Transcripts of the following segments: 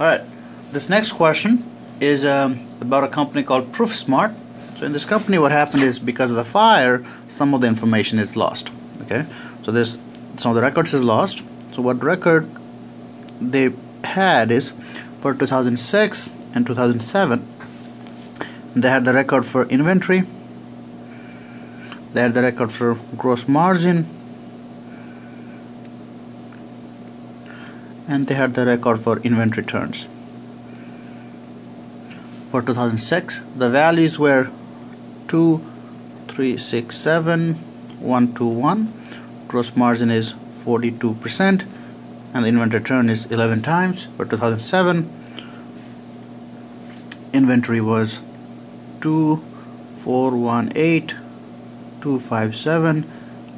Alright, this next question is about a company called ProofSmart. So in this company, what happened is, because of the fire, some of the information is lost. Okay, so some of the records is lost. So what record they had is for 2006 and 2007. They had the record for inventory, they had the record for gross margin, and they had the record for inventory turns. For 2006, the values were 2,367,121. Gross margin is 42%, and the inventory turn is 11 times. For 2007, inventory was 2,418,257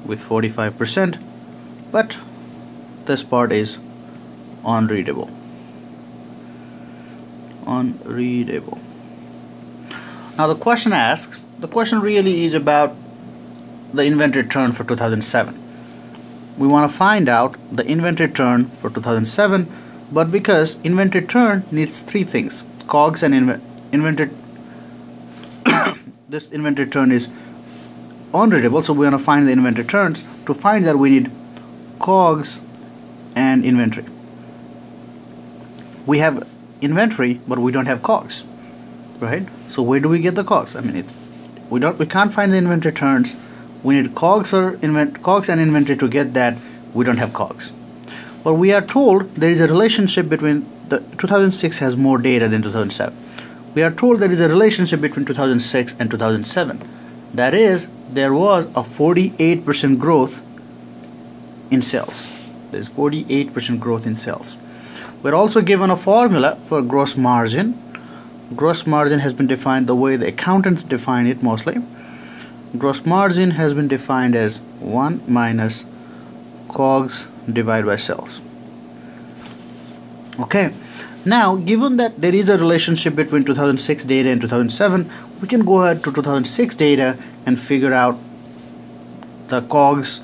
with 45%, but this part is unreadable. Now the question really is about the inventory turn for 2007. We want to find out the inventory turn for 2007, but because inventory turn needs three things: COGS and inventory. This inventory turn is unreadable, so we want to find the inventory turns. To find that, we need COGS and inventory. We have inventory, but we don't have COGS, right? So where do we get the COGS? I mean, we can't find the inventory turns. We need COGS COGS and inventory. To get that, we don't have COGS. But we are told there is a relationship between 2006 has more data than 2007. We are told there is a relationship between 2006 and 2007. That is, there was a 48% growth in sales. There's 48% growth in sales. We're also given a formula for gross margin. Gross margin has been defined the way the accountants define it mostly. Gross margin has been defined as 1 minus COGS divided by sales. Okay, now given that there is a relationship between 2006 data and 2007, we can go ahead to 2006 data and figure out the COGS,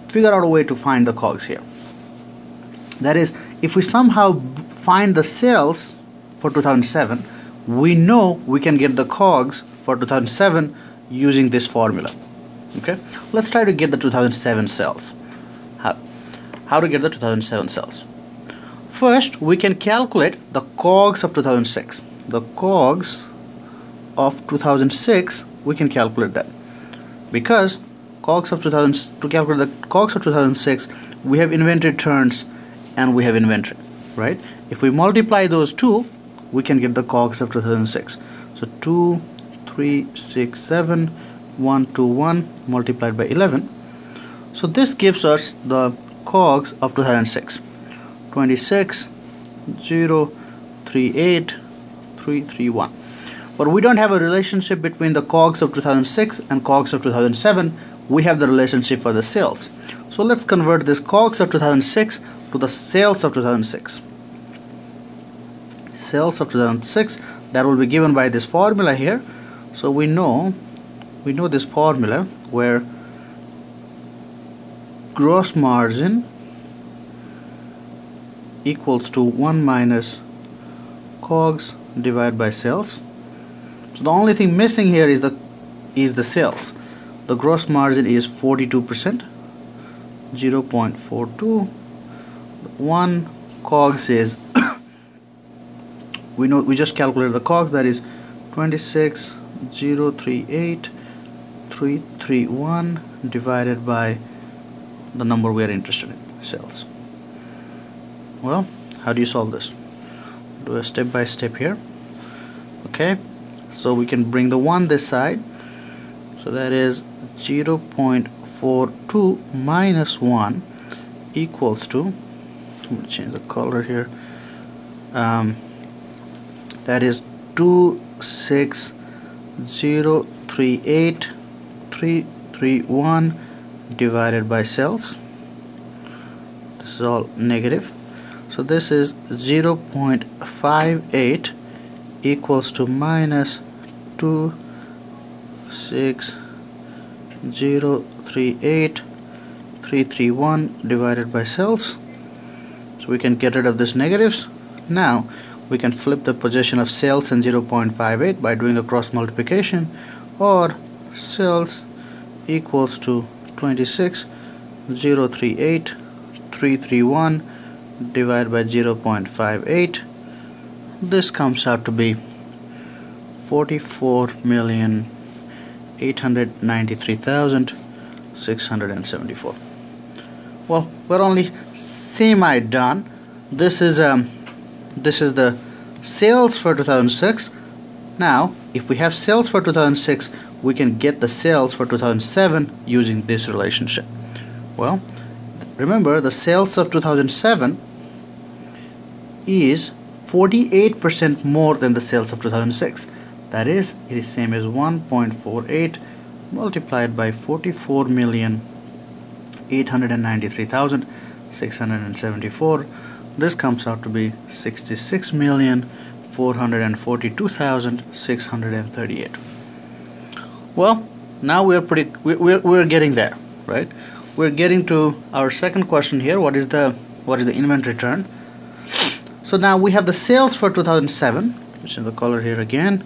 figure out a way to find the COGS here. That is, if we somehow find the sales for 2007, we know we can get the COGS for 2007 using this formula. Okay, let's try to get the 2007 sales. How to get the 2007 sales? First, we can calculate the COGS of 2006. The COGS of 2006, we can calculate that, because to calculate the COGS of 2006, we have inventory turns and we have inventory, right? If we multiply those two, we can get the COGS of 2006. So 2,367,121 multiplied by 11. So this gives us the COGS of 2006. 26,038,331. But we don't have a relationship between the COGS of 2006 and COGS of 2007. We have the relationship for the sales. So let's convert this COGS of 2006 to the sales of 2006. Sales of 2006, that will be given by this formula here. So we know this formula where gross margin equals to 1 minus COGS divided by sales. So the only thing missing here is the sales. The gross margin is 42%, 0.42. 1 COGS is we just calculated the COGS, that is 26,038,331 divided by the number we are interested in, sales. Well, how do you solve this? Do a step by step here. Okay, so we can bring the 1 this side, so that is 0.42 minus 1 equals to, I'm going to change the color here, that is 26,038,331 divided by sales. This is all negative, so this is 0.58 equals to minus 26,038,331 divided by sales. So we can get rid of this negatives. Now we can flip the position of sales in 0.58 by doing a cross multiplication, or sales equals to 26,038,331 divided by 0.58. This comes out to be 44,893,674. Well, we're only semi done. This is the sales for 2006. Now, if we have sales for 2006, we can get the sales for 2007 using this relationship. Well, remember, the sales of 2007 is 48% more than the sales of 2006. That is, it is same as 1.48 multiplied by 44,893,674. This comes out to be 66,442,638. Well, now we're getting there, right? We're getting to our second question here. What is the inventory turn? So now we have the sales for 2007, which is the color here again.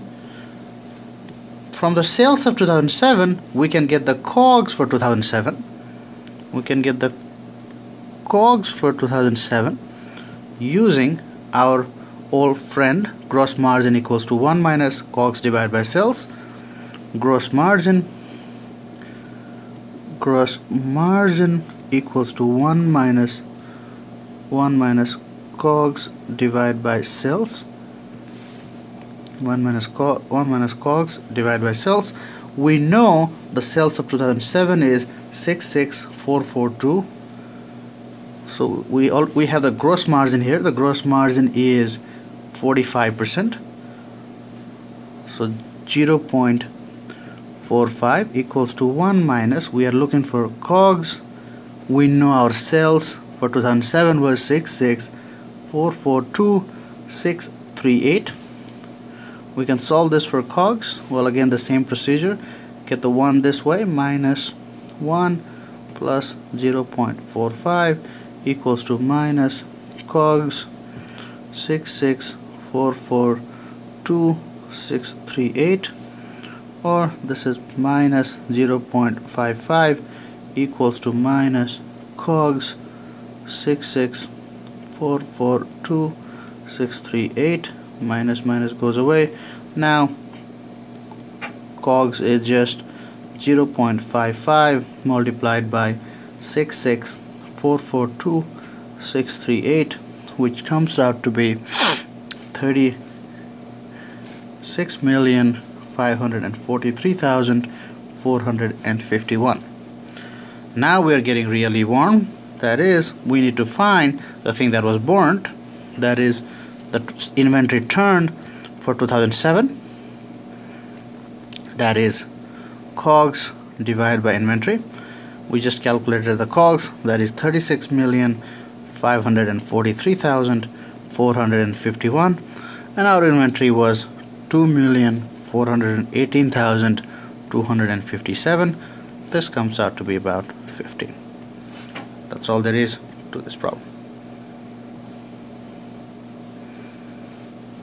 From the sales of 2007, we can get the COGS for 2007. We can get the COGS for 2007 using our old friend, gross margin equals to 1 minus COGS divided by sales. Gross margin equals to 1 minus COGS divided by sales. 1 minus COGS divided by sales. We know the sales of 2007 is 66,442. So we have the gross margin here. The gross margin is 45%. So 0.45 equals to 1 minus, we are looking for COGS. We know our sales for 2007 was 66,442,638. We can solve this for COGS. Well, again, the same procedure. Get the 1 this way, minus 1 plus 0.45 equals to minus COGS 66,442,638, or this is minus 0.55 equals to minus COGS 66,442,638. Minus goes away. Now COGS is just 0.55 multiplied by 66,442,638, which comes out to be 36,543,451. Now we are getting really warm. That is, we need to find the thing that was burnt. That is the inventory turn for 2007. That is COGS divided by inventory. We just calculated the COGS. That is 36,543,451, and our inventory was 2,418,257. This comes out to be about 15. That's all there is to this problem.